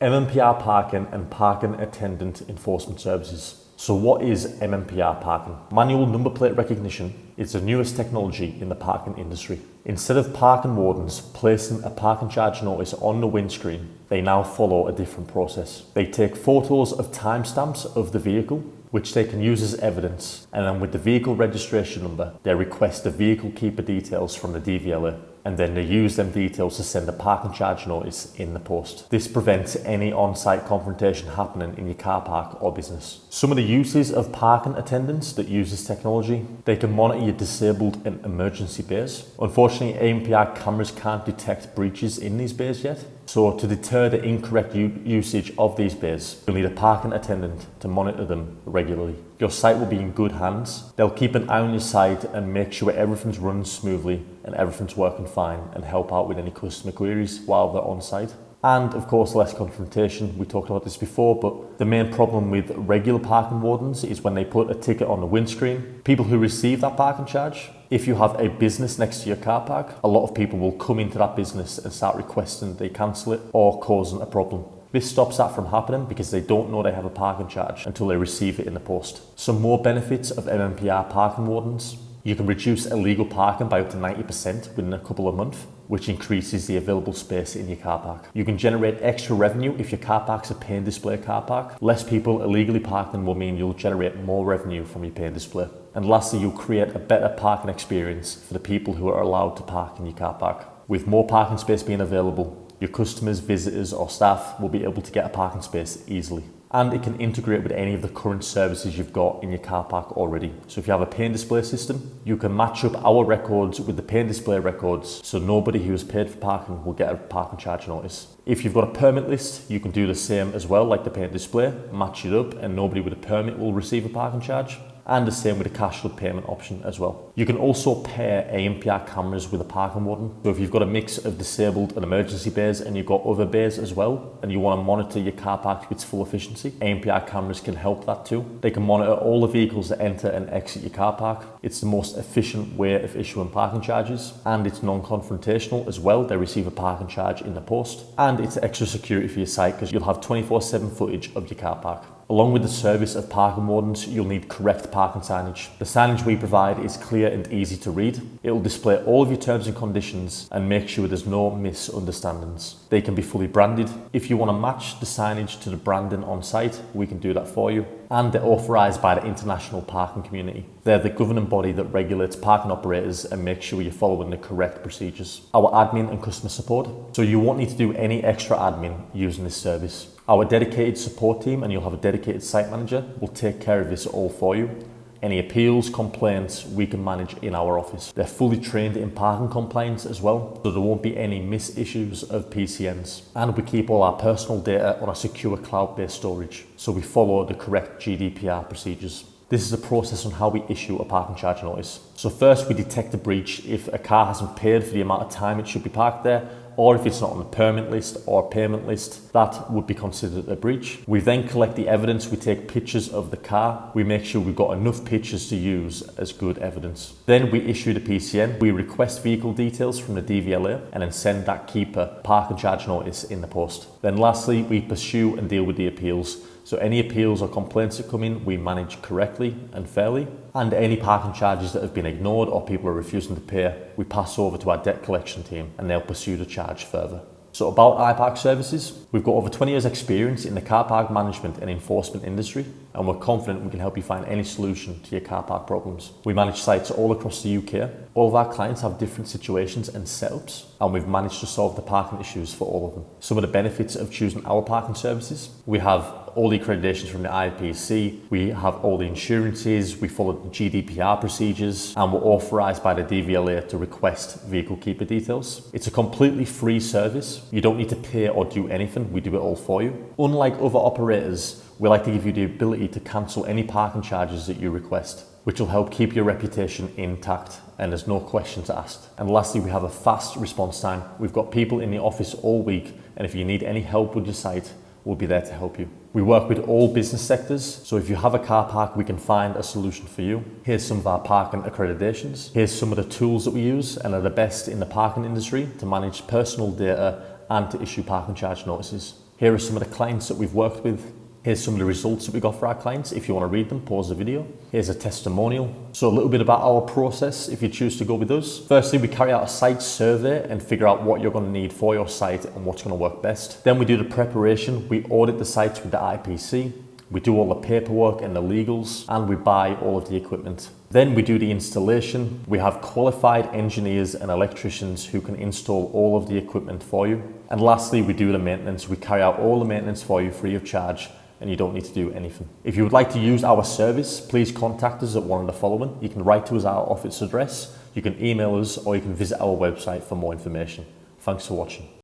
MNPR Parking and Parking Attendant Enforcement Services. So what is MNPR Parking? Manual number plate recognition is the newest technology in the parking industry. Instead of parking wardens placing a parking charge notice on the windscreen, they now follow a different process. They take photos of timestamps of the vehicle, which they can use as evidence, and then with the vehicle registration number, they request the vehicle keeper details from the DVLA, and then they use them details to send a parking charge notice in the post. This prevents any on-site confrontation happening in your car park or business. Some of the uses of parking attendants that use this technology: they can monitor your disabled and emergency bays. Unfortunately, ANPR cameras can't detect breaches in these bays yet. So to deter the incorrect usage of these bays, you'll need a parking attendant to monitor them regularly. Your site will be in good hands. They'll keep an eye on your site and make sure everything's running smoothly and everything's working fine, and help out with any customer queries while they're on site. And of course, less confrontation. We talked about this before, but the main problem with regular parking wardens is when they put a ticket on the windscreen, people who receive that parking charge, if you have a business next to your car park, a lot of people will come into that business and start requesting they cancel it or causing a problem. This stops that from happening because they don't know they have a parking charge until they receive it in the post. Some more benefits of MNPR parking wardens: you can reduce illegal parking by up to 90% within a couple of months, which increases the available space in your car park. You can generate extra revenue if your car park's a pay and display car park. Less people illegally parking will mean you'll generate more revenue from your pay and display. And lastly, you'll create a better parking experience for the people who are allowed to park in your car park. With more parking space being available, your customers, visitors or staff will be able to get a parking space easily. And it can integrate with any of the current services you've got in your car park already. So if you have a pay and display system, you can match up our records with the pay and display records, so nobody who has paid for parking will get a parking charge notice. If you've got a permit list, you can do the same as well, like the pay and display, match it up, and nobody with a permit will receive a parking charge. And the same with the cashless payment option as well. You can also pair ANPR cameras with a parking warden. So if you've got a mix of disabled and emergency bays and you've got other bays as well, and you want to monitor your car park to its full efficiency, ANPR cameras can help that too. They can monitor all the vehicles that enter and exit your car park. It's the most efficient way of issuing parking charges, and it's non-confrontational as well. They receive a parking charge in the post, and it's extra security for your site because you'll have 24/7 footage of your car park. Along with the service of parking wardens, you'll need correct parking signage. The signage we provide is clear and easy to read. It will display all of your terms and conditions and make sure there's no misunderstandings. They can be fully branded. If you want to match the signage to the branding on site, we can do that for you. And they're authorised by the International Parking Community. They're the governing body that regulates parking operators and makes sure you're following the correct procedures. Our admin and customer support. So you won't need to do any extra admin using this service. Our dedicated support team, and you'll have a dedicated site manager, will take care of this all for you. Any appeals, complaints, we can manage in our office. They're fully trained in parking compliance as well, so there won't be any misissues of PCNs. And we keep all our personal data on a secure cloud-based storage, so we follow the correct GDPR procedures. This is the process on how we issue a parking charge notice. So first we detect a breach if a car hasn't paid for the amount of time it should be parked there, or if it's not on the permit list or payment list, that would be considered a breach. We then collect the evidence, we take pictures of the car, we make sure we've got enough pictures to use as good evidence. Then we issue the PCN, we request vehicle details from the DVLA and then send that keeper parking charge notice in the post. Then lastly, we pursue and deal with the appeals. So any appeals or complaints that come in, we manage correctly and fairly. And any parking charges that have been ignored or people are refusing to pay, we pass over to our debt collection team and they'll pursue the charge further. So about Park Services, we've got over 20 years experience in the car park management and enforcement industry, and we're confident we can help you find any solution to your car park problems. We manage sites all across the UK. All of our clients have different situations and setups, and we've managed to solve the parking issues for all of them. Some of the benefits of choosing our parking services: we have all the accreditations from the IPC, we have all the insurances, we follow the GDPR procedures, and we're authorised by the DVLA to request vehicle keeper details. It's a completely free service. You don't need to pay or do anything, we do it all for you. Unlike other operators, we like to give you the ability to cancel any parking charges that you request, which will help keep your reputation intact and there's no questions asked. And lastly, we have a fast response time. We've got people in the office all week, and if you need any help with your site, we'll be there to help you. We work with all business sectors, so if you have a car park, we can find a solution for you. Here's some of our parking accreditations. Here's some of the tools that we use and are the best in the parking industry to manage personal data and to issue parking charge notices. Here are some of the clients that we've worked with. Here's some of the results that we got for our clients. If you want to read them, pause the video. Here's a testimonial. So a little bit about our process if you choose to go with us. Firstly, we carry out a site survey and figure out what you're going to need for your site and what's going to work best. Then we do the preparation. We audit the sites with the IPC. We do all the paperwork and the legals, and we buy all of the equipment. Then we do the installation. We have qualified engineers and electricians who can install all of the equipment for you. And lastly, we do the maintenance. We carry out all the maintenance for you free of charge, and you don't need to do anything. If you would like to use our service, please contact us at one of the following. You can write to us at our office address, you can email us, or you can visit our website for more information. Thanks for watching.